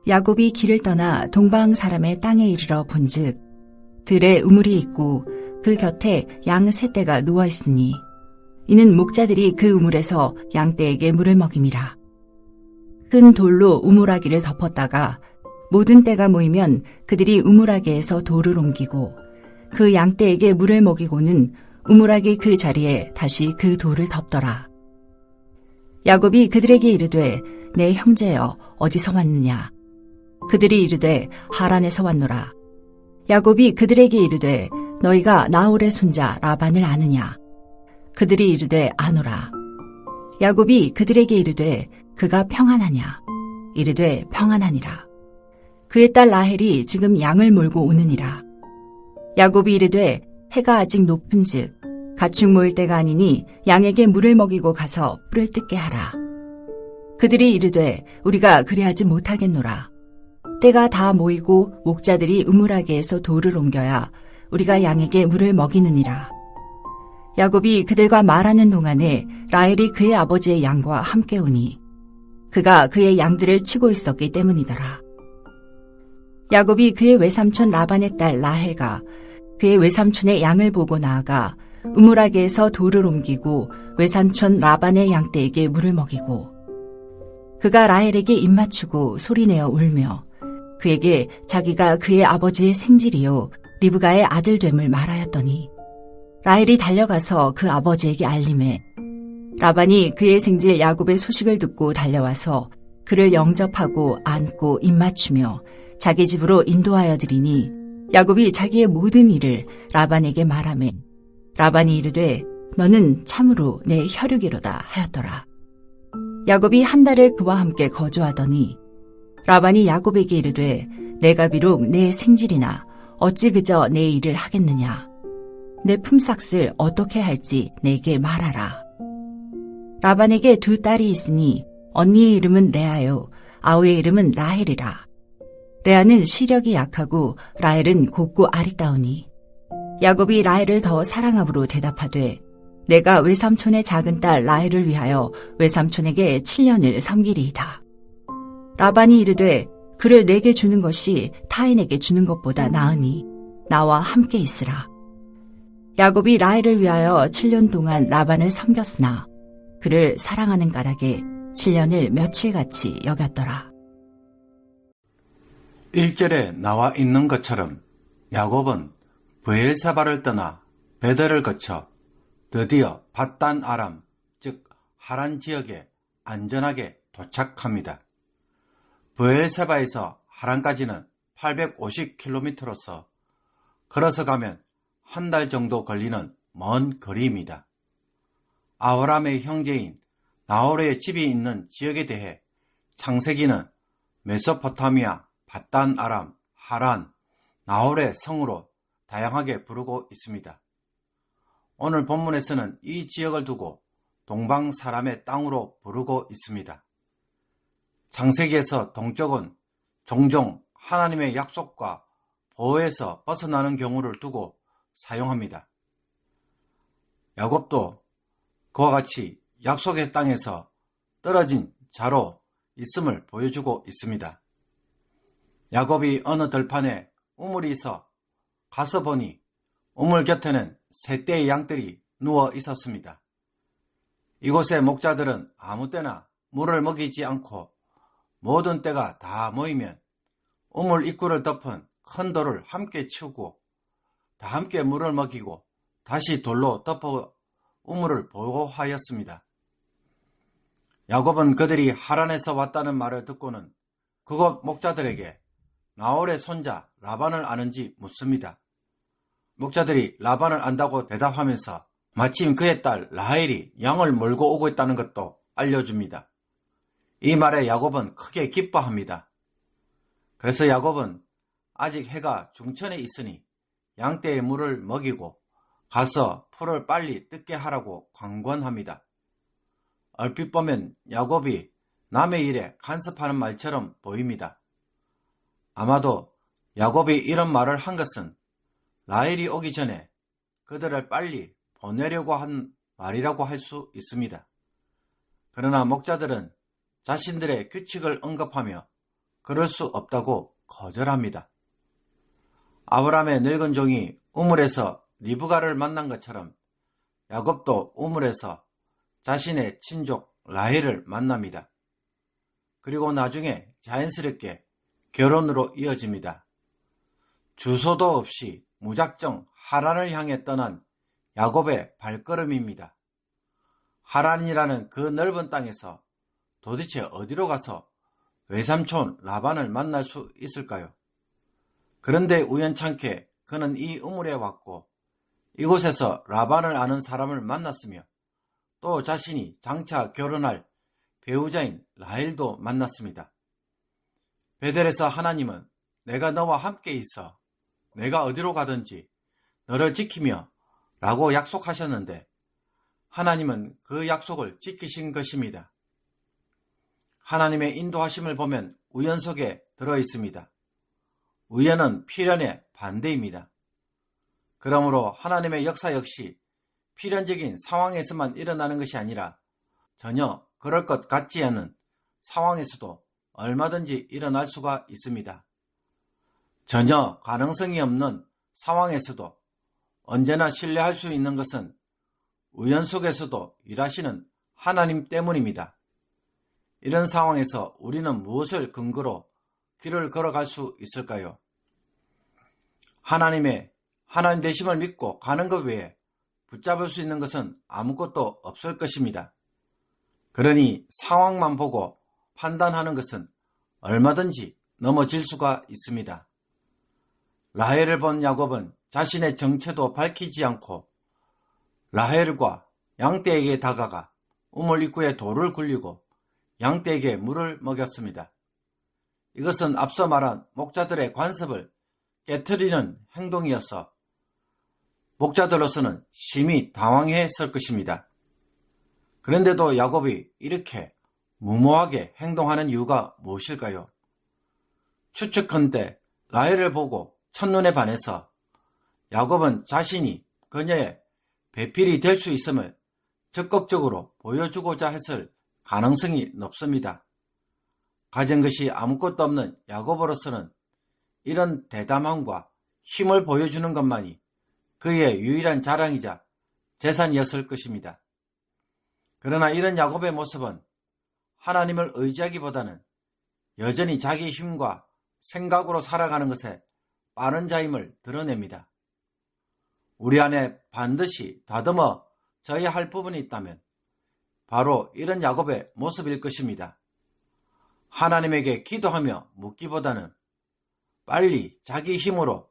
야곱이 길을 떠나 동방 사람의 땅에 이르러 본즉 들에 우물이 있고 그 곁에 양 세 떼가 누워 있으니 이는 목자들이 그 우물에서 양떼에게 물을 먹임이라. 큰 돌로 우물아기를 덮었다가 모든 떼가 모이면 그들이 우물아기에서 돌을 옮기고 그 양떼에게 물을 먹이고는 우물아기 그 자리에 다시 그 돌을 덮더라. 야곱이 그들에게 이르되 내 형제여 어디서 왔느냐? 그들이 이르되 하란에서 왔노라. 야곱이 그들에게 이르되 너희가 나홀의 손자 라반을 아느냐? 그들이 이르되 아노라. 야곱이 그들에게 이르되 그가 평안하냐? 이르되 평안하니라. 그의 딸 라헬이 지금 양을 몰고 오느니라. 야곱이 이르되 해가 아직 높은즉 가축 모일 때가 아니니 양에게 물을 먹이고 가서 뿔을 뜯게 하라. 그들이 이르되 우리가 그리하지 못하겠노라. 때가 다 모이고 목자들이 우물아기에서 돌을 옮겨야 우리가 양에게 물을 먹이느니라. 야곱이 그들과 말하는 동안에 라헬이 그의 아버지의 양과 함께 오니 그가 그의 양들을 치고 있었기 때문이더라. 야곱이 그의 외삼촌 라반의 딸 라헬과 그의 외삼촌의 양을 보고 나아가 우물아기에서 돌을 옮기고 외삼촌 라반의 양떼에게 물을 먹이고 그가 라헬에게 입맞추고 소리내어 울며 그에게 자기가 그의 아버지의 생질이요 리브가의 아들됨을 말하였더니 라헬이 달려가서 그 아버지에게 알림해 라반이 그의 생질 야곱의 소식을 듣고 달려와서 그를 영접하고 안고 입맞추며 자기 집으로 인도하여 드리니 야곱이 자기의 모든 일을 라반에게 말하매 라반이 이르되 너는 참으로 내 혈육이로다 하였더라. 야곱이 한 달을 그와 함께 거주하더니 라반이 야곱에게 이르되 내가 비록 내 생질이나 어찌 그저 내 일을 하겠느냐. 내 품삯을 어떻게 할지 내게 말하라. 라반에게 두 딸이 있으니 언니의 이름은 레아요 아우의 이름은 라헬이라. 레아는 시력이 약하고 라헬은 곱고 아리따우니 야곱이 라헬을 더 사랑함으로 대답하되 내가 외삼촌의 작은 딸 라헬을 위하여 외삼촌에게 7년을 섬기리이다. 라반이 이르되 그를 내게 주는 것이 타인에게 주는 것보다 나으니 나와 함께 있으라. 야곱이 라헬을 위하여 7년 동안 라반을 섬겼으나 그를 사랑하는 까닭에 7년을 며칠같이 여겼더라. 1절에 나와 있는 것처럼 야곱은 브엘사바를 떠나 베델을 거쳐 드디어 밧단 아람, 즉 하란 지역에 안전하게 도착합니다. 브엘사바에서 하란까지는 850km로서 걸어서 가면 한 달 정도 걸리는 먼 거리입니다. 아브라함의 형제인 나홀의 집이 있는 지역에 대해 창세기는 메소포타미아, 밧단 아람, 하란, 나홀의 성으로 다양하게 부르고 있습니다. 오늘 본문에서는 이 지역을 두고 동방 사람의 땅으로 부르고 있습니다. 창세기에서 동쪽은 종종 하나님의 약속과 보호에서 벗어나는 경우를 두고 사용합니다. 야곱도 그와 같이 약속의 땅에서 떨어진 자로 있음을 보여주고 있습니다. 야곱이 어느 들판에 우물이 있어 가서 보니 우물 곁에는 세 떼의 양들이 누워 있었습니다. 이곳의 목자들은 아무 때나 물을 먹이지 않고 모든 떼가 다 모이면 우물 입구를 덮은 큰 돌을 함께 치우고 다 함께 물을 먹이고 다시 돌로 덮어 우물을 보호하였습니다. 야곱은 그들이 하란에서 왔다는 말을 듣고는 그곳 목자들에게 나홀의 손자 라반을 아는지 묻습니다. 목자들이 라반을 안다고 대답하면서 마침 그의 딸 라헬이 양을 몰고 오고 있다는 것도 알려줍니다. 이 말에 야곱은 크게 기뻐합니다. 그래서 야곱은 아직 해가 중천에 있으니 양떼의 물을 먹이고 가서 풀을 빨리 뜯게 하라고 강권합니다. 얼핏 보면 야곱이 남의 일에 간섭하는 말처럼 보입니다. 아마도 야곱이 이런 말을 한 것은 라헬이 오기 전에 그들을 빨리 보내려고 한 말이라고 할 수 있습니다. 그러나 목자들은 자신들의 규칙을 언급하며 그럴 수 없다고 거절합니다. 아브라함의 늙은 종이 우물에서 리브가를 만난 것처럼 야곱도 우물에서 자신의 친족 라헬을 만납니다. 그리고 나중에 자연스럽게 결혼으로 이어집니다. 주소도 없이 무작정 하란을 향해 떠난 야곱의 발걸음입니다. 하란이라는 그 넓은 땅에서 도대체 어디로 가서 외삼촌 라반을 만날 수 있을까요? 그런데 우연찮게 그는 이 우물에 왔고 이곳에서 라반을 아는 사람을 만났으며 또 자신이 장차 결혼할 배우자인 라헬도 만났습니다. 베델에서 하나님은 내가 너와 함께 있어 내가 어디로 가든지 너를 지키며 라고 약속하셨는데 하나님은 그 약속을 지키신 것입니다. 하나님의 인도하심을 보면 우연 속에 들어있습니다. 우연은 필연의 반대입니다. 그러므로 하나님의 역사 역시 필연적인 상황에서만 일어나는 것이 아니라 전혀 그럴 것 같지 않은 상황에서도 얼마든지 일어날 수가 있습니다. 전혀 가능성이 없는 상황에서도 언제나 신뢰할 수 있는 것은 우연 속에서도 일하시는 하나님 때문입니다. 이런 상황에서 우리는 무엇을 근거로 길을 걸어갈 수 있을까요? 하나님 되심을 믿고 가는 것 외에 붙잡을 수 있는 것은 아무것도 없을 것입니다. 그러니 상황만 보고 판단하는 것은 얼마든지 넘어질 수가 있습니다. 라헬을 본 야곱은 자신의 정체도 밝히지 않고 라헬과 양떼에게 다가가 우물 입구에 돌을 굴리고 양떼에게 물을 먹였습니다. 이것은 앞서 말한 목자들의 관습을 깨트리는 행동이어서 목자들로서는 심히 당황했을 것입니다. 그런데도 야곱이 이렇게 무모하게 행동하는 이유가 무엇일까요? 추측컨대 라헬을 보고 첫눈에 반해서 야곱은 자신이 그녀의 배필이 될 수 있음을 적극적으로 보여주고자 했을 가능성이 높습니다. 가진 것이 아무것도 없는 야곱으로서는 이런 대담함과 힘을 보여주는 것만이 그의 유일한 자랑이자 재산이었을 것입니다. 그러나 이런 야곱의 모습은 하나님을 의지하기보다는 여전히 자기 힘과 생각으로 살아가는 것에 빠른 자임을 드러냅니다. 우리 안에 반드시 다듬어져야 할 부분이 있다면 바로 이런 야곱의 모습일 것입니다. 하나님에게 기도하며 묻기보다는 빨리 자기 힘으로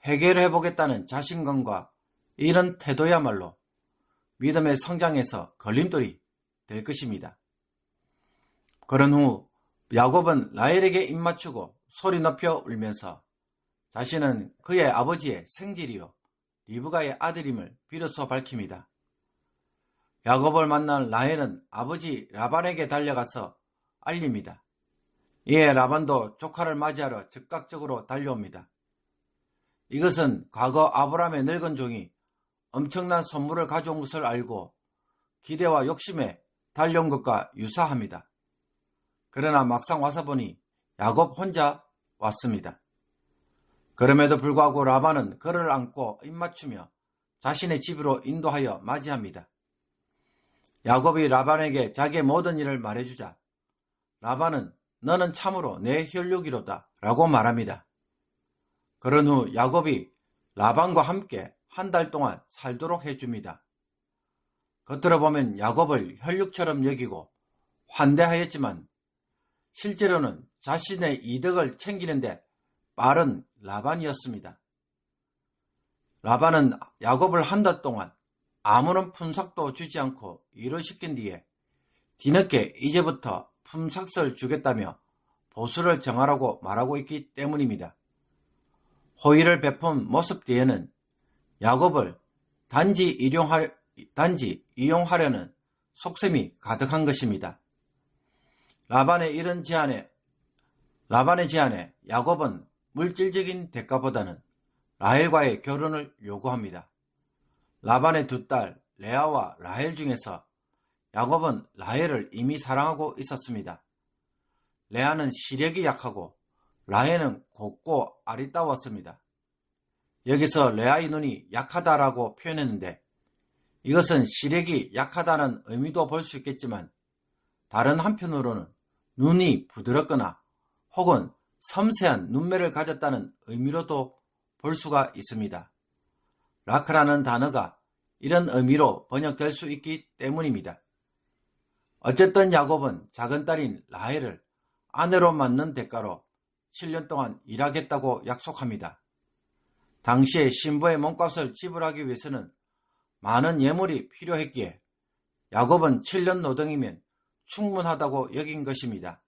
해결해 보겠다는 자신감과 이런 태도야말로 믿음의 성장에서 걸림돌이 될 것입니다. 그런 후 야곱은 라헬에게 입맞추고 소리 높여 울면서 자신은 그의 아버지의 생질이요 리브가의 아들임을 비로소 밝힙니다. 야곱을 만난 라헬은 아버지 라반에게 달려가서 알립니다. 이에 라반도 조카를 맞이하러 즉각적으로 달려옵니다. 이것은 과거 아브라함의 늙은 종이 엄청난 선물을 가져온 것을 알고 기대와 욕심에 달려온 것과 유사합니다. 그러나 막상 와서 보니 야곱 혼자 왔습니다. 그럼에도 불구하고 라반은 그를 안고 입맞추며 자신의 집으로 인도하여 맞이합니다. 야곱이 라반에게 자기의 모든 일을 말해주자 라반은 너는 참으로 내 혈육이로다 라고 말합니다. 그런 후 야곱이 라반과 함께 한 달 동안 살도록 해줍니다. 겉으로 보면 야곱을 혈육처럼 여기고 환대하였지만 실제로는 자신의 이득을 챙기는데 빠른 라반이었습니다. 라반은 야곱을 한 달 동안 아무런 품삯도 주지 않고 일을 시킨 뒤에 뒤늦게 이제부터 품삯을 주겠다며 보수를 정하라고 말하고 있기 때문입니다. 호의를 베푼 모습 뒤에는 야곱을 단지 이용하려는 속셈이 가득한 것입니다. 라반의 제안에 야곱은 물질적인 대가보다는 라헬과의 결혼을 요구합니다. 라반의 두 딸 레아와 라헬 중에서 야곱은 라헬을 이미 사랑하고 있었습니다. 레아는 시력이 약하고 라헬은 곱고 아리따웠습니다. 여기서 레아의 눈이 약하다라고 표현했는데 이것은 시력이 약하다는 의미도 볼 수 있겠지만 다른 한편으로는 눈이 부드럽거나 혹은 섬세한 눈매를 가졌다는 의미로도 볼 수가 있습니다. 라크라는 단어가 이런 의미로 번역될 수 있기 때문입니다. 어쨌든 야곱은 작은 딸인 라헬을 아내로 맞는 대가로 7년 동안 일하겠다고 약속합니다. 당시에 신부의 몸값을 지불하기 위해서는 많은 예물이 필요했기에 야곱은 7년 노동이면 충분하다고 여긴 것입니다.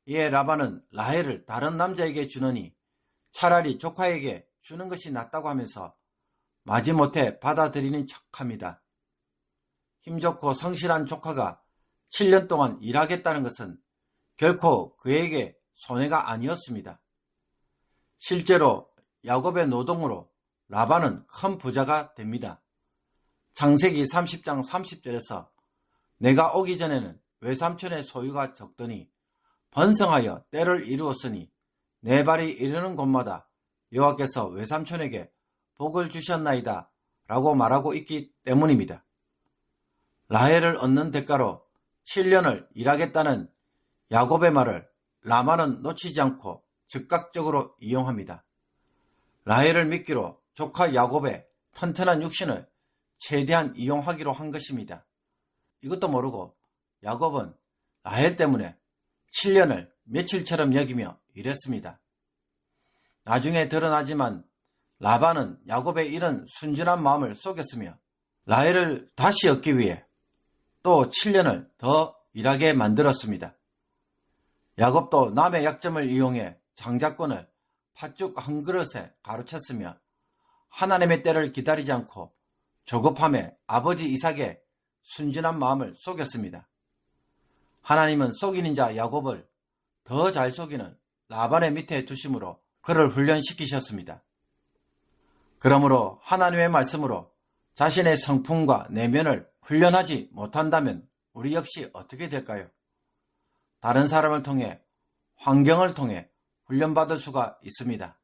이에 라반은 라헬을 다른 남자에게 주느니 차라리 조카에게 주는 것이 낫다고 하면서 마지못해 받아들이는 척합니다. 힘좋고 성실한 조카가 7년 동안 일하겠다는 것은 결코 그에게 손해가 아니었습니다. 실제로 야곱의 노동으로 라반은 큰 부자가 됩니다. 창세기 30장 30절에서 내가 오기 전에는 외삼촌의 소유가 적더니 번성하여 때를 이루었으니 내 발이 이르는 곳마다 여호와께서 외삼촌에게 복을 주셨나이다 라고 말하고 있기 때문입니다. 라헬을 얻는 대가로 7년을 일하겠다는 야곱의 말을 라반은 놓치지 않고 즉각적으로 이용합니다. 라헬을 미끼로 조카 야곱의 튼튼한 육신을 최대한 이용하기로 한 것입니다. 이것도 모르고 야곱은 라헬 때문에 7년을 며칠처럼 여기며 일했습니다. 나중에 드러나지만 라반은 야곱의 이런 순진한 마음을 속였으며 라헬을 다시 얻기 위해 또 7년을 더 일하게 만들었습니다. 야곱도 남의 약점을 이용해 장자권을 팥죽 한 그릇에 가로챘으며 하나님의 때를 기다리지 않고 조급함에 아버지 이삭의 순진한 마음을 속였습니다. 하나님은 속이는 자 야곱을 더 잘 속이는 라반의 밑에 두심으로 그를 훈련시키셨습니다. 그러므로 하나님의 말씀으로 자신의 성품과 내면을 훈련하지 못한다면 우리 역시 어떻게 될까요? 다른 사람을 통해, 환경을 통해 훈련받을 수가 있습니다.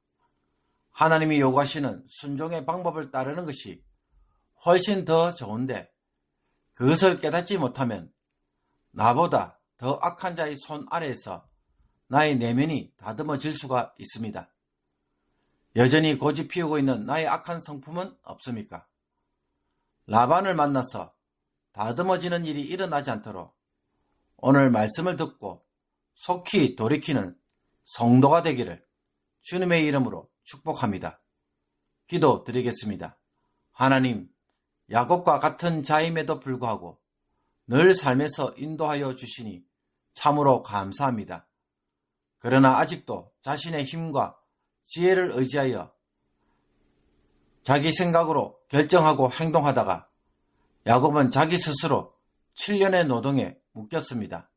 하나님이 요구하시는 순종의 방법을 따르는 것이 훨씬 더 좋은데 그것을 깨닫지 못하면 나보다 더 악한 자의 손 아래에서 나의 내면이 다듬어질 수가 있습니다. 여전히 고집 피우고 있는 나의 악한 성품은 없습니까? 라반을 만나서 다듬어지는 일이 일어나지 않도록 오늘 말씀을 듣고 속히 돌이키는 성도가 되기를 주님의 이름으로 축복합니다. 기도 드리겠습니다. 하나님, 야곱과 같은 자임에도 불구하고 늘 삶에서 인도하여 주시니 참으로 감사합니다. 그러나 아직도 자신의 힘과 지혜를 의지하여 자기 생각으로 결정하고 행동하다가 야곱은 자기 스스로 7년의 노동에 묶였습니다.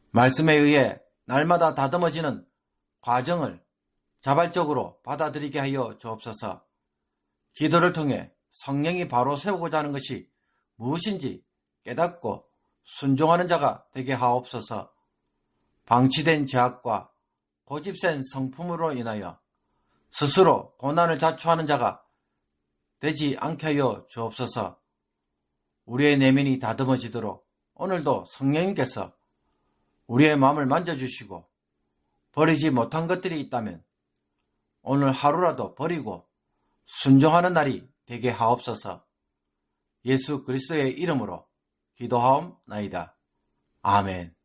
말씀에 의해 날마다 다듬어지는 과정을 자발적으로 받아들이게 하여 주옵소서. 기도를 통해 성령이 바로 세우고자 하는 것이 무엇인지 깨닫고 순종하는 자가 되게 하옵소서. 방치된 죄악과 고집센 성품으로 인하여 스스로 고난을 자초하는 자가 되지 않게 하여 주옵소서. 우리의 내면이 다듬어지도록 오늘도 성령님께서 우리의 마음을 만져주시고 버리지 못한 것들이 있다면 오늘 하루라도 버리고 순종하는 날이 되게 하옵소서. 예수 그리스도의 이름으로 기도하옵나이다. 아멘.